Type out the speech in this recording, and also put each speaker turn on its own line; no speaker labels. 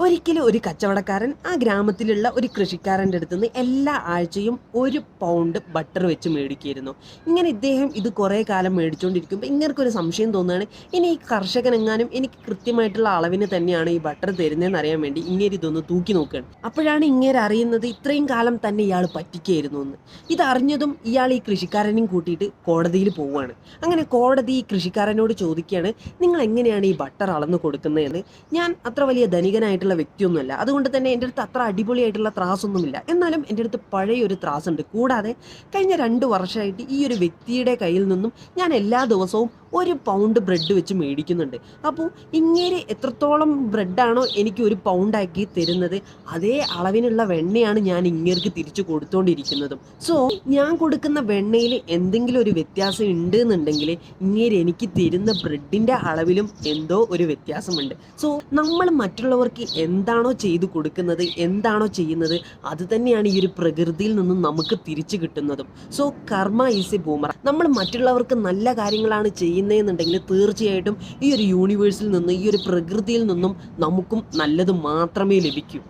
ഒരിക്കലും ഒരു കച്ചവടക്കാരൻ ആ ഗ്രാമത്തിലുള്ള ഒരു കൃഷിക്കാരൻ്റെ അടുത്ത് നിന്ന് എല്ലാ ആഴ്ചയും 1 പൗണ്ട് ബട്ടർ വെച്ച് മേടിക്കുകയായിരുന്നു. ഇങ്ങനെ ഇദ്ദേഹം ഇത് കുറേ കാലം മേടിച്ചുകൊണ്ടിരിക്കുമ്പോൾ ഇങ്ങനൊരു സംശയം തോന്നുകയാണ്, ഇനി ഈ കർഷകനെങ്ങാനും എനിക്ക് കൃത്യമായിട്ടുള്ള അളവിന് തന്നെയാണ് ഈ ബട്ടർ തരുന്നതെന്ന് അറിയാൻ വേണ്ടി ഇങ്ങേര് ഇതൊന്ന് തൂക്കി നോക്കുകയാണ്. അപ്പോഴാണ് ഇങ്ങേര് അറിയുന്നത് ഇത്രയും കാലം തന്നെ ഇയാൾ പറ്റിക്കുകയായിരുന്നു എന്ന്. ഇതറിഞ്ഞതും ഇയാൾ ഈ കൃഷിക്കാരനെയും കൂട്ടിയിട്ട് കോടതിയിൽ പോവുകയാണ്. അങ്ങനെ കോടതി ഈ കൃഷിക്കാരനോട് ചോദിക്കുകയാണ്, നിങ്ങൾ എങ്ങനെയാണ് ഈ ബട്ടർ അളന്ന് കൊടുക്കുന്നതെന്ന്. ഞാൻ അത്ര വലിയ ധനികനായിട്ടുള്ള വ്യക്തിയൊന്നുമല്ല, അതുകൊണ്ട് തന്നെ എൻ്റെ അടുത്ത് അത്ര അടിപൊളിയായിട്ടുള്ള ത്രാസൊന്നുമില്ല. എന്നാലും എൻ്റെ അടുത്ത് പഴയ ഒരു ത്രാസുണ്ട്. കൂടാതെ കഴിഞ്ഞ 2 വർഷമായിട്ട് ഈ ഒരു വ്യക്തിയുടെ കയ്യിൽ നിന്നും ഞാൻ എല്ലാ ദിവസവും 1 പൗണ്ട് ബ്രെഡ് വെച്ച് മേടിക്കുന്നുണ്ട്. അപ്പോൾ ഇങ്ങേര് എത്രത്തോളം ബ്രെഡാണോ എനിക്ക് 1 പൗണ്ടാക്കി തരുന്നത്, അതേ അളവിനുള്ള വെണ്ണയാണ് ഞാൻ ഇങ്ങേർക്ക് തിരിച്ചു കൊടുത്തുകൊണ്ടിരിക്കുന്നതും. സോ ഞാൻ കൊടുക്കുന്ന വെണ്ണയിൽ എന്തെങ്കിലും ഒരു വ്യത്യാസം ഉണ്ട് എന്നുണ്ടെങ്കിൽ ഇങ്ങേര് എനിക്ക് തരുന്ന ബ്രെഡിൻ്റെ അളവിലും എന്തോ ഒരു വ്യത്യാസമുണ്ട്. സോ നമ്മൾ മറ്റുള്ളവർക്ക് എന്താണോ ചെയ്തു കൊടുക്കുന്നത്, എന്താണോ ചെയ്യുന്നത്, അത് തന്നെയാണ് ഈ ഒരു പ്രകൃതിയിൽ നിന്നും നമുക്ക് തിരിച്ചു കിട്ടുന്നതും. സോ കർമ്മ ഈസ് എ ബൂമർ. നമ്മൾ മറ്റുള്ളവർക്ക് നല്ല കാര്യങ്ങളാണ് ചെയ്യുന്നതെന്നുണ്ടെങ്കിൽ തീർച്ചയായിട്ടും ഈ ഒരു യൂണിവേഴ്സിൽ നിന്ന്, ഈ ഒരു പ്രകൃതിയിൽ നിന്നും നമുക്കും നല്ലത് മാത്രമേ ലഭിക്കൂ.